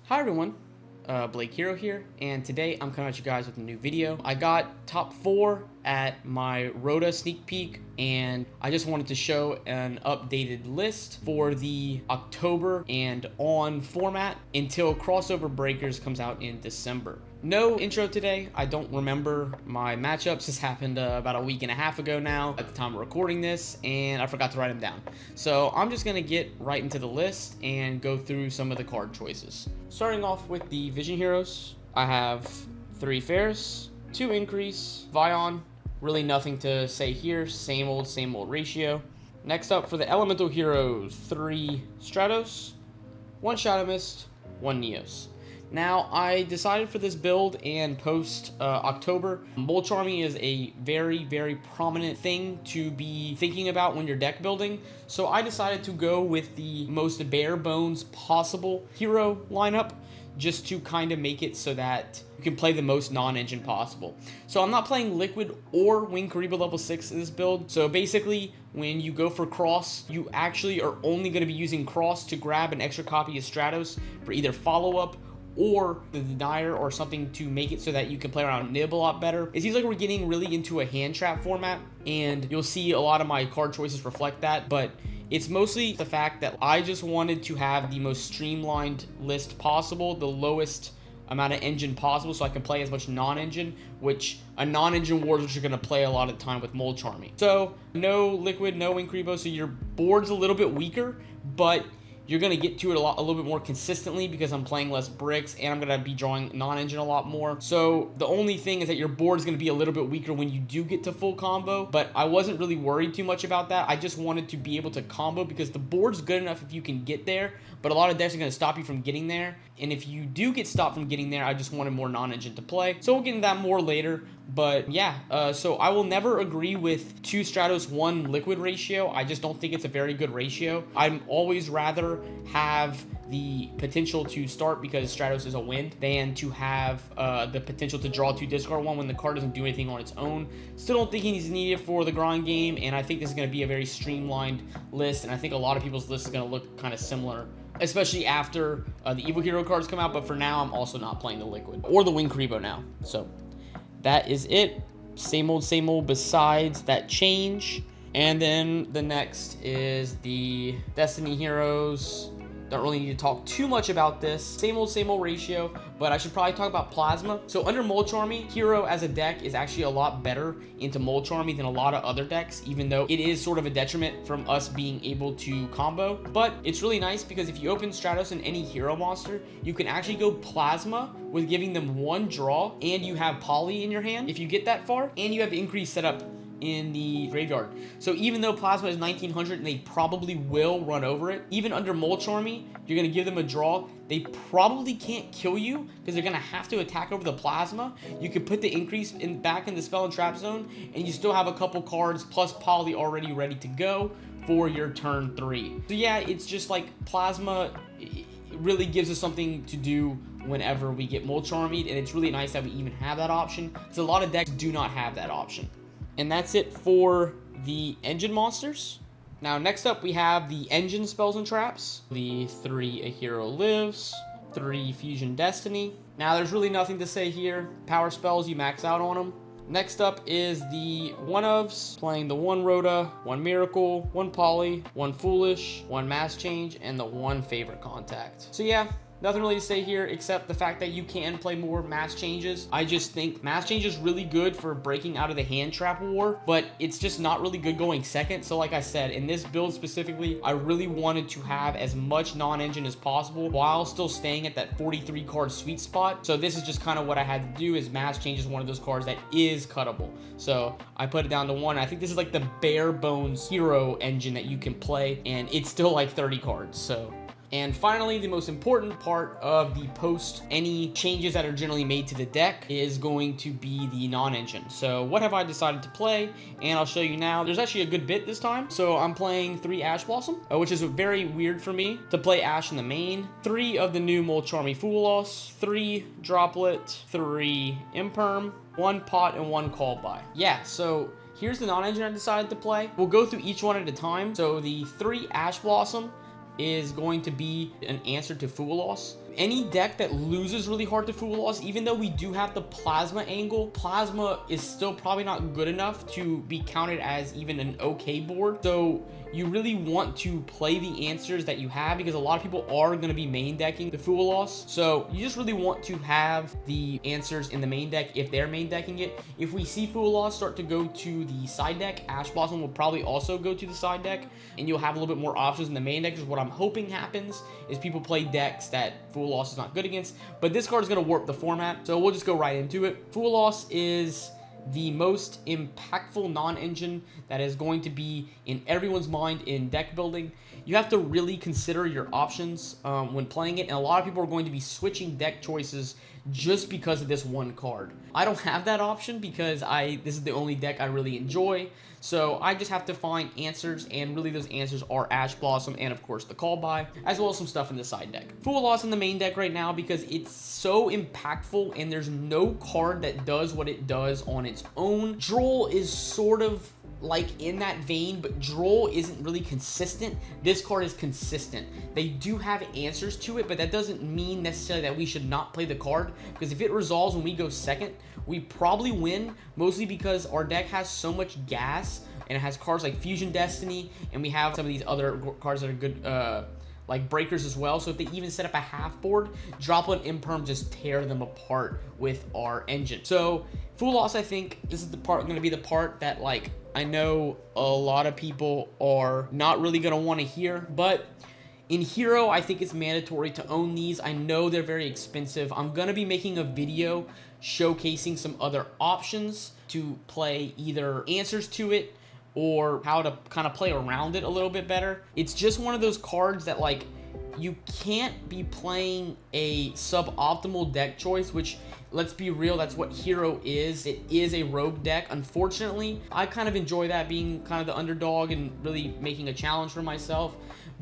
Hi everyone, Blake Hero here, and today I'm coming at you guys with a new video. I got top 4 at my Rota sneak peek, and I just wanted to show an updated list for the October and on format until Crossover Breakers comes out in December. No intro today. I don't remember my matchups. This happened about a week and a half ago now at the time of recording this, and I forgot to write them down. So I'm just going to get right into the list and go through some of the card choices. Starting off with the Vision Heroes, I have 3 Ferris, 2 Increase, Vion, really nothing to say here, same old ratio. Next up for the Elemental Heroes, 3 Stratos, 1 Shadow Mist, 1 Neos. Now, I decided for this build and post October, Mulcharmmy is a very prominent thing to be thinking about when you're deck building. So I decided to go with the most bare bones possible hero lineup, just to kind of make it so that you can play the most non-engine possible. So I'm not playing Liquid or Wing Kariba level 6 in this build. So basically, when you go for Cross, you actually are only going to be using Cross to grab an extra copy of Stratos for either follow-up or the Denier or something to make it so that you can play around Nib a lot better. It seems like we're getting really into a hand trap format, and you'll see a lot of my card choices reflect that, but it's mostly the fact that I just wanted to have the most streamlined list possible, the lowest amount of engine possible, so I can play as much non-engine, which a non-engine wars which you're going to play a lot of time with Mulcharmmy. So no Liquid, no Increbo, so your board's a little bit weaker, but you're going to get to it a little bit more consistently because I'm playing less bricks and I'm going to be drawing non-engine a lot more. So the only thing is that your board is going to be a little bit weaker when you do get to full combo, but I wasn't really worried too much about that. I just wanted to be able to combo because the board's good enough if you can get there, but a lot of decks are going to stop you from getting there. And if you do get stopped from getting there, I just wanted more non-engine to play. So we'll get into that more later. But yeah, so I will never agree with 2 Stratos, 1 Liquid ratio. I just don't think it's a very good ratio. I'd always rather have the potential to start because Stratos is a wind than to have the potential to draw 2 discard 1 when the card doesn't do anything on its own. Still don't think he's needed for the grind game, and I think this is going to be a very streamlined list, and I think a lot of people's list is going to look kind of similar, especially after the Evil Hero cards come out. But for now, I'm also not playing the Liquid or the Wing Karibo now. So that is it. Same old besides that change. And then the next is the Destiny Heroes. Don't really need to talk too much about this. Same old ratio, but I should probably talk about Plasma. So under Mulcharmmy, Hero as a deck is actually a lot better into Mulcharmmy than a lot of other decks, even though it is sort of a detriment from us being able to combo. But it's really nice because if you open Stratos and any hero monster, you can actually go Plasma with giving them 1 draw, and you have Poly in your hand if you get that far, and you have Increase set up in the graveyard. So even though Plasma is 1900 and they probably will run over it, even under Mulcharmmy, you're going to give them a draw. They probably can't kill you because they're going to have to attack over the Plasma. You can put the Increase back in the Spell and Trap Zone, and you still have a couple cards plus Poly already ready to go for your turn 3. So yeah, it's just like Plasma really gives us something to do whenever we get Mulcharmmy, and it's really nice that we even have that option because a lot of decks do not have that option. And that's it for the engine monsters. Now, next up, we have the engine spells and traps. The 3 A Hero Lives, 3 Fusion Destiny. Now, there's really nothing to say here. Power spells, you max out on them. Next up is the 1-ofs, playing the 1 Rota, 1 Miracle, 1 Poly, 1 Foolish, 1 Mass Change, and the 1 Favorite Contact. So yeah, nothing really to say here except the fact that you can play more mass changes. I just think mass change is really good for breaking out of the hand trap war, but it's just not really good going second. So like I said, in this build specifically, I really wanted to have as much non-engine as possible while still staying at that 43 card sweet spot. So this is just kind of what I had to do, is mass change is one of those cards that is cuttable. So I put it down to 1. I think this is like the bare bones hero engine that you can play, and it's still like 30 cards. So and finally, the most important part of the post any changes that are generally made to the deck is going to be the non-engine. So what have I decided to play? And I'll show you now. There's actually a good bit this time. So I'm playing 3 Ash Blossom, which is very weird for me to play Ash in the main. 3 of the new Mulcharmmy Fulawos, 3 Droplet, 3 Imperm, 1 Pot, and 1 Call By. Yeah, so here's the non-engine I decided to play. We'll go through each one at a time. So the 3 Ash Blossom is going to be an answer to Fulawos. any deck that loses really hard to Fulawos, even though we do have the Plasma angle, Plasma is still probably not good enough to be counted as even an okay board. So you really want to play the answers that you have, because a lot of people are going to be main decking the Fulawos. So you just really want to have the answers in the main deck if they're main decking it. If we see Fulawos start to go to the side deck, Ash Blossom will probably also go to the side deck, and you'll have a little bit more options in the main deck. Because what I'm hoping happens is people play decks that Fulawos is not good against, but this card is going to warp the format, so we'll just go right into it. Fulawos is the most impactful non-engine that is going to be in everyone's mind in deck building. You have to really consider your options when playing it, and a lot of people are going to be switching deck choices just because of this one card. I don't have that option because this is the only deck I really enjoy, so I just have to find answers, and really those answers are Ash Blossom and of course the Call By, as well as some stuff in the side deck. Fulawos in the main deck right now because it's so impactful and there's no card that does what it does on its own. Droll is sort of like in that vein, but Droll isn't really consistent. This card is consistent. They do have answers to it, but that doesn't mean necessarily that we should not play the card, because if it resolves when we go second, we probably win, mostly because our deck has so much gas, and it has cards like Fusion Destiny, and we have some of these other cards that are good, like breakers as well. So if they even set up a half board, Droplet and Imperm just tear them apart with our engine. So Fulawos, I think this is the part going to be the part that, like, I know a lot of people are not really going to want to hear, but in Hero, I think it's mandatory to own these. I know they're very expensive. I'm going to be making a video showcasing some other options to play, either answers to it or how to kind of play around it a little bit better. It's just one of those cards that, like, you can't be playing a suboptimal deck choice, which, let's be real, that's what Hero is. It is a rogue deck. Unfortunately, I kind of enjoy that, being kind of the underdog and really making a challenge for myself.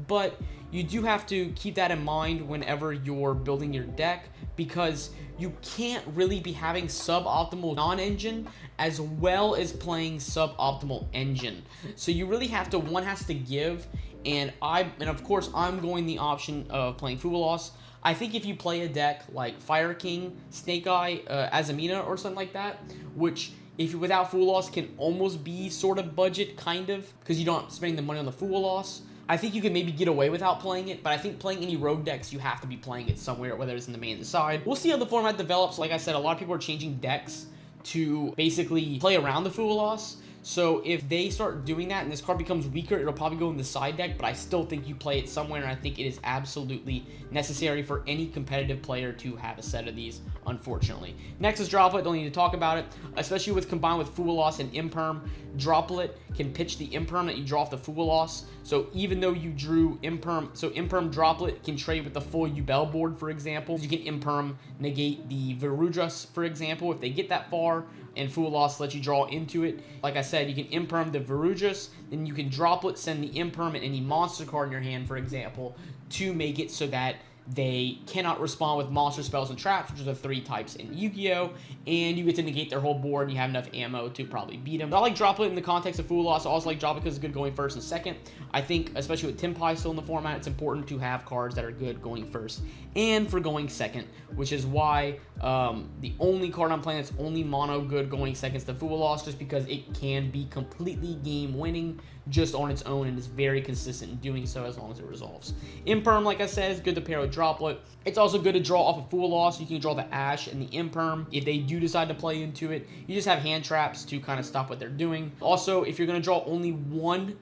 But you do have to keep that in mind whenever you're building your deck, because you can't really be having suboptimal non-engine as well as playing suboptimal engine. So you really have to, one has to give, and of course I'm going the option of playing Fulawos. I think if you play a deck like Fire King, Snake Eye, Azamina, or something like that, which if you without Fulawos can almost be sort of budget, kind of, because you don't spending the money on the Fulawos, I think you can maybe get away without playing it. But I think playing any rogue decks, you have to be playing it somewhere, whether it's in the main or the side. We'll see how the format develops. Like I said, a lot of people are changing decks to basically play around the Fulawos. So if they start doing that and this card becomes weaker, it'll probably go in the side deck, but I still think you play it somewhere, and I think it is absolutely necessary for any competitive player to have a set of these, unfortunately. Next is Droplet. Don't need to talk about it, especially with combined with Fulawos and Imperm. Droplet can pitch the Imperm that you draw off the Fulawos. So even though you drew Imperm, so Imperm Droplet can trade with the full Yubel board, for example. You can Imperm negate the Verudras, for example, if they get that far, and Fulawos lets you draw into it. Like I said, you can Imperm the Verudras, then you can Droplet, send the Imperm and any monster card in your hand, for example, to make it so that they cannot respond with monster spells and traps, which are the 3 types in Yu-Gi-Oh! And you get to negate their whole board, and you have enough ammo to probably beat them. I like Droplet in the context of Fulawos. I also like Droplet because it's good going first and second. I think, especially with Tenpai still in the format, it's important to have cards that are good going first and for going second, which is why the only card I'm playing that's only mono good going second is the Fulawos, just because it can be completely game-winning just on its own, and is very consistent in doing so as long as it resolves. Imperm, like I said, is good to pair with Droplet. It's also good to draw off of Fulawos. You can draw the Ash and the Imperm. If they do decide to play into it, you just have hand traps to kind of stop what they're doing. Also, if you're going to draw only one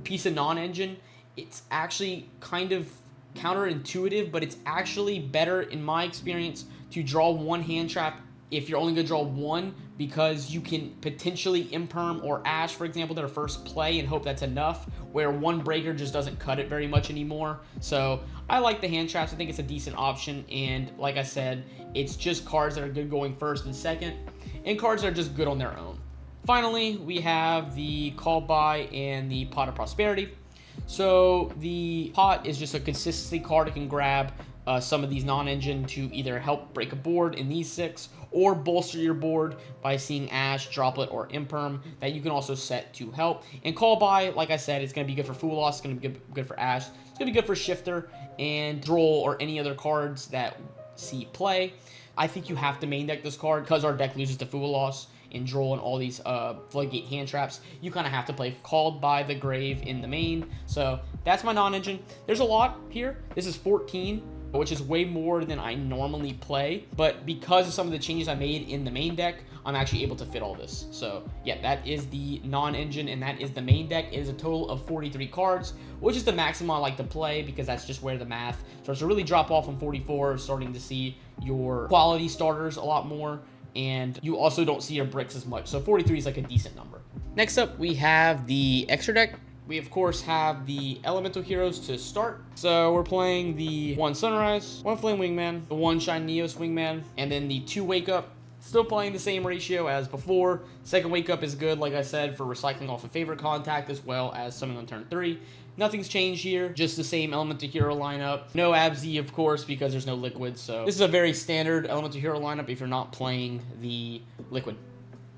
piece of non-engine, it's actually kind of counterintuitive, but it's actually better, in my experience, to draw one hand trap if you're only going to draw one, because you can potentially Imperm or Ash, for example, their first play and hope that's enough, where one breaker just doesn't cut it very much anymore. So I like the hand traps. I think it's a decent option, and like I said, it's just cards that are good going first and second, and cards that are just good on their own. Finally, we have the Call By and the Pot of Prosperity. So the Pot is just a consistency card it can grab some of these non-engine to either help break a board in these 6 or bolster your board by seeing Ash, Droplet, or Imperm that you can also set to help. And Call By, like I said, it's going to be good for Fulawos, it's going to be good for Ash, it's going to be good for Shifter and Droll or any other cards that see play. I think you have to main deck this card because our deck loses to Fulawos and Droll and all these Floodgate hand traps. You kind of have to play Called by the Grave in the main. So that's my non-engine. There's a lot here. This is 14, which is way more than I normally play. But because of some of the changes I made in the main deck, I'm actually able to fit all this. So yeah, that is the non-engine and that is the main deck. It is a total of 43 cards, which is the maximum I like to play because that's just where the math starts to really drop off on 44, starting to see your quality starters a lot more. And you also don't see your bricks as much. So 43 is like a decent number. Next up, we have the extra deck. We, of course, have the Elemental Heroes to start. So we're playing the 1 Sunrise, 1 Flame Wingman, the 1 Shine Neos Wingman, and then the 2 Wake Up. Still playing the same ratio as before. Second Wake Up is good, like I said, for recycling off a favorite contact as well as summoning on turn 3. Nothing's changed here, just the same Elemental Hero lineup. No Abzy, of course, because there's no Liquid, so this is a very standard Elemental Hero lineup if you're not playing the Liquid.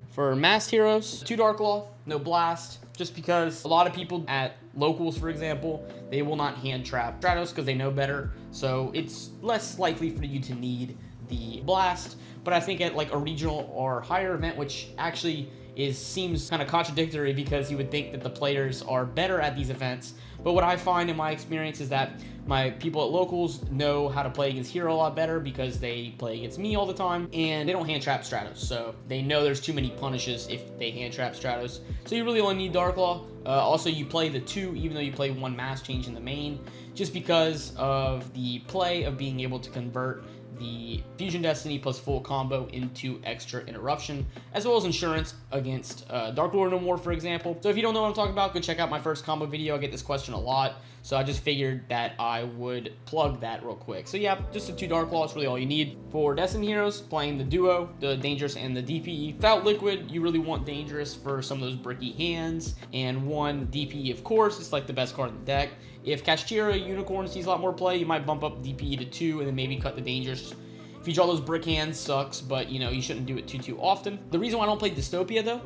For Masked Heroes, 2 Dark Law, no Blast, just because a lot of people at locals, for example, they will not hand trap Stratos because they know better, so it's less likely for you to need the Blast. But I think at like a regional or higher event, which actually seems kind of contradictory because you would think that the players are better at these events. But what I find in my experience is that my people at locals know how to play against Hero a lot better because they play against me all the time and they don't hand trap Stratos. So they know there's too many punishes if they hand trap Stratos. So you really only need Dark Law. Also, you play the 2 even though you play 1 Mass Change in the main just because of the play of being able to convert the Fusion Destiny plus full combo into extra interruption, as well as insurance against Dark Lord No More, for example. So if you don't know what I'm talking about, go check out my first combo video. I get this question a lot, so I just figured that I would plug that real quick. So yeah, just the 2 Dark Law is really all you need. For Destiny Heroes, playing the duo, the Dangerous and the DPE. Without Liquid, you really want Dangerous for some of those bricky hands, and 1 DPE, of course, it's like the best card in the deck. If Kashtira Unicorn sees a lot more play, you might bump up DPE to 2 and then maybe cut the Dangerous. If you draw those brick hands, sucks, but you know, you shouldn't do it too often. The reason why I don't play Dystopia though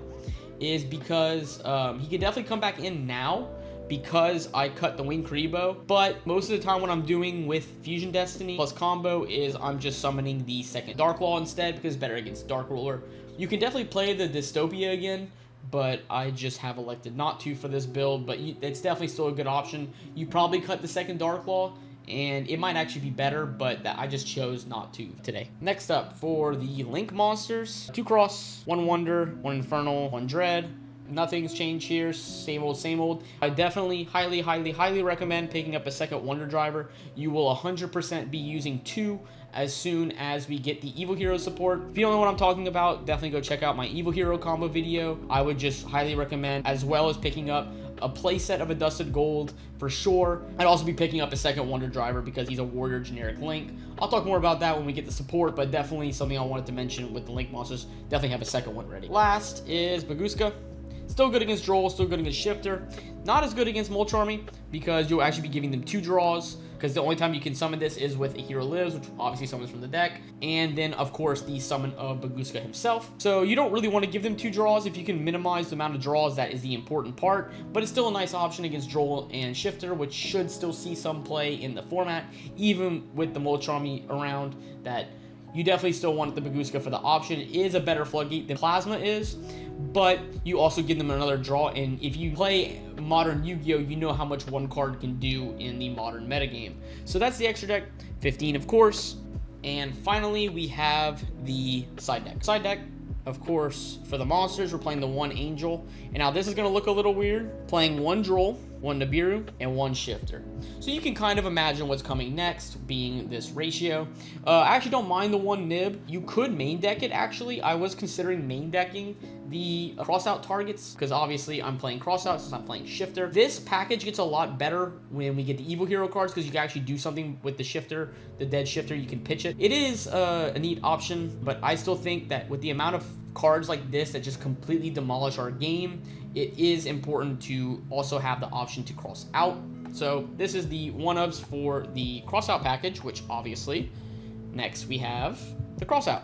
is because he can definitely come back in now because I cut the Wing Karibo, but most of the time what I'm doing with Fusion Destiny plus combo is I'm just summoning the 2nd Dark Law instead because it's better against Dark Ruler. You can definitely play the Dystopia again, but I just have elected not to for this build, but it's definitely still a good option. You probably cut the 2nd Dark Law, and it might actually be better, but I just chose not to today. Next up, for the Link monsters, 2 Cross, 1 Wonder, 1 Infernal, 1 Dread. Nothing's changed here, same old, same old. I definitely highly recommend picking up a 2nd Wonder Driver. You will 100% be using 2 as soon as we get the Evil Hero support. If you don't know what I'm talking about, definitely go check out my Evil Hero combo video. I would just highly recommend, as well as picking up a playset of a Dusted Gold for sure. I'd also be picking up a 2nd Wonder Driver because he's a Warrior generic Link. I'll talk more about that when we get the support, but definitely something I wanted to mention with the Link monsters. Definitely have a 2nd one ready. Last is Bagooska. Still good against Droll, still good against Shifter. Not as good against Mulcharmmy because you'll actually be giving them 2 draws because the only time you can summon this is with a Hero Lives, which obviously summons from the deck, and then of course the summon of Bagooska himself. So you don't really want to give them 2 draws. If you can minimize the amount of draws, that is the important part, but it's still a nice option against Droll and Shifter, which should still see some play in the format, even with the Mulcharmmy around. That you definitely still want the Bagooska for the option. It is a better Floodgate than Plasma is, but you also give them another draw, and if you play modern Yu-Gi-Oh, you know how much 1 card can do in the modern metagame. So that's the extra deck, 15 of course. And finally, we have the side deck. Side deck, of course, for the monsters, we're playing the 1 Angel. And now this is going to look a little weird, playing 1 Droll, 1 Nibiru, and 1 Shifter. So you can kind of imagine what's coming next, being this ratio. I actually don't mind the 1 Nib. You could main deck it, actually. I was considering main decking the crossout targets, because obviously I'm playing crossout since I'm playing Shifter. This package gets a lot better when we get the Evil Hero cards, because you can actually do something with the Shifter, the dead Shifter, you can pitch it. It is a neat option, but I still think that with the amount of cards like this that just completely demolish our game, it is important to also have the option to cross out. So this is the one-ups for the crossout package, which obviously, next we have the crossout.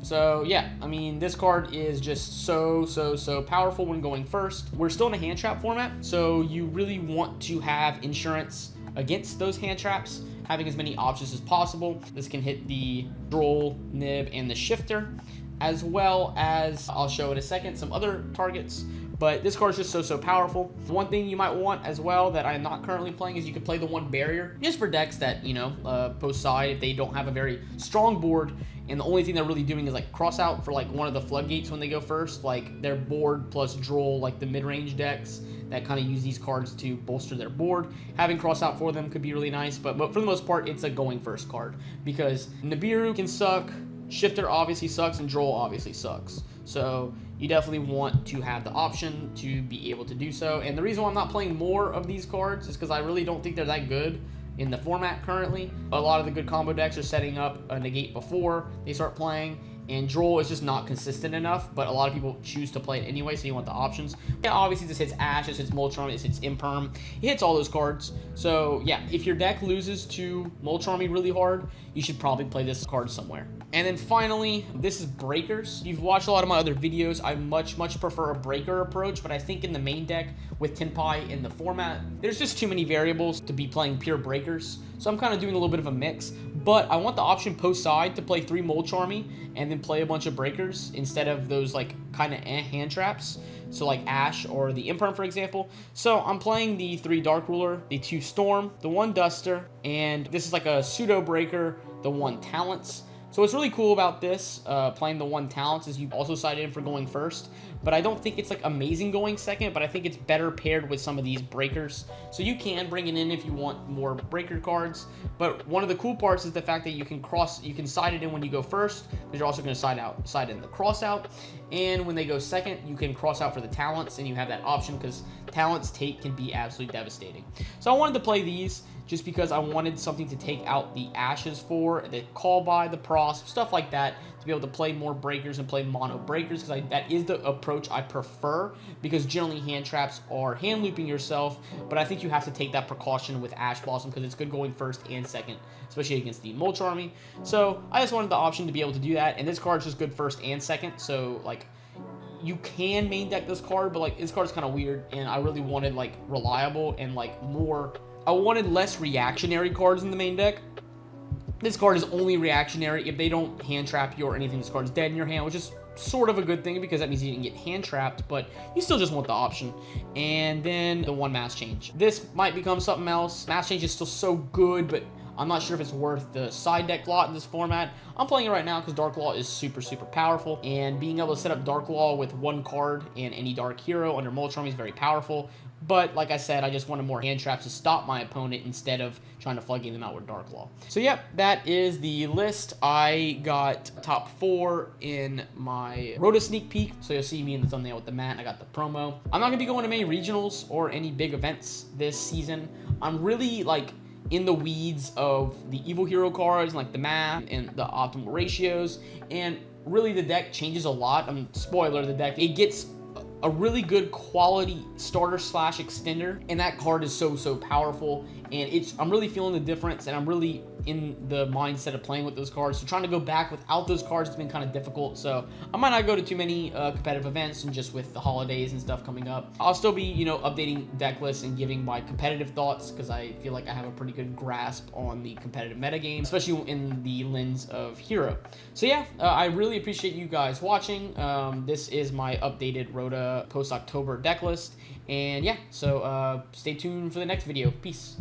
So yeah, I mean, this card is just so powerful when going first. We're still in a hand trap format, so you really want to have insurance against those hand traps, having as many options as possible. This can hit the droll, nib, and the shifter, as well as, I'll show in a second, some other targets. But this card is just so powerful. One thing you might want as well that I'm not currently playing is you can play the one barrier, just for decks that, you know, post side if they don't have a very strong board, and the only thing they're really doing is like cross out for like one of the floodgates when they go first, like their board plus droll, like the mid-range decks that kind of use these cards to bolster their board. Having cross out for them could be really nice, but for the most part, it's a going first card because Nibiru can suck, Shifter obviously sucks, and Droll obviously sucks. So you definitely want to have the option to be able to do so. And the reason why I'm not playing more of these cards is because I really don't think they're that good in the format currently. A lot of the good combo decks are setting up a negate before they start playing, and Droll is just not consistent enough, but a lot of people choose to play it anyway, so you want the options. Yeah, obviously this hits Ash, this hits Mulcharmmy, this hits Imperm. It hits all those cards. So yeah, if your deck loses to Mulcharmmy really hard, you should probably play this card somewhere. And then finally, this is Breakers. If you've watched a lot of my other videos, I much prefer a Breaker approach, but I think in the main deck with Tenpai in the format, there's just too many variables to be playing pure Breakers. So I'm kind of doing a little bit of a mix, but I want the option post side to play 3 Mulcharmmy and then play a bunch of Breakers instead of those like kind of hand traps. So like Ash or the Imperm, for example. So I'm playing the 3 Dark Ruler, the 2 Storm, the 1 Duster, and this is like a pseudo Breaker, the 1 Talents. So what's really cool about this, playing the 1 Talents, is you also side in for going first, but I don't think it's like amazing going second, but I think it's better paired with some of these Breakers. So you can bring it in if you want more Breaker cards, but one of the cool parts is the fact that you can side it in when you go first, because you're also going to side in the cross out, and when they go second, you can cross out for the Talents, and you have that option because Talents take can be absolutely devastating. So I wanted to play these just because I wanted something to take out the Ashes for, the Call By, the Pross, stuff like that, to be able to play more Breakers and play mono Breakers, because that is the approach I prefer, because generally hand traps are hand looping yourself, but I think you have to take that precaution with Ash Blossom because it's good going first and second, especially against the Mulcharmmy. So I just wanted the option to be able to do that, and this card's just good first and second, so like, you can main deck this card, but like, this card's kind of weird, and I really wanted like reliable and like more, I wanted less reactionary cards in the main deck. This card is only reactionary if they don't hand trap you or anything. This card's dead in your hand, which is sort of a good thing because that means you didn't get hand trapped, but you still just want the option. And then the 1 Mass Change. This might become something else. Mass Change is still so good, but I'm not sure if it's worth the side deck slot in this format. I'm playing it right now because Dark Law is super powerful, and being able to set up Dark Law with 1 card and any Dark Hero under Mulcharmmy is very powerful. But like I said, I just wanted more hand traps to stop my opponent instead of trying to floodgate them out with Dark Law. So yep, that is the list. I got top 4 in my Rota sneak peek, so you'll see me in the thumbnail with the mat. I got the promo. I'm not gonna be going to many regionals or any big events this season. I'm really like in the weeds of the evil hero cards, like the math and the optimal ratios, and really the deck changes a lot. Spoiler, the deck, it gets a really good quality starter slash extender, and that card is so powerful, and I'm really feeling the difference, and I'm really in the mindset of playing with those cards. So trying to go back without those cards has been kind of difficult, so I might not go to too many competitive events, and just with the holidays and stuff coming up, I'll still be, you know, updating deck lists and giving my competitive thoughts, because I feel like I have a pretty good grasp on the competitive metagame, especially in the lens of hero. So yeah, I really appreciate you guys watching. This is my updated Rota post-October deck list, and yeah, so stay tuned for the next video. Peace.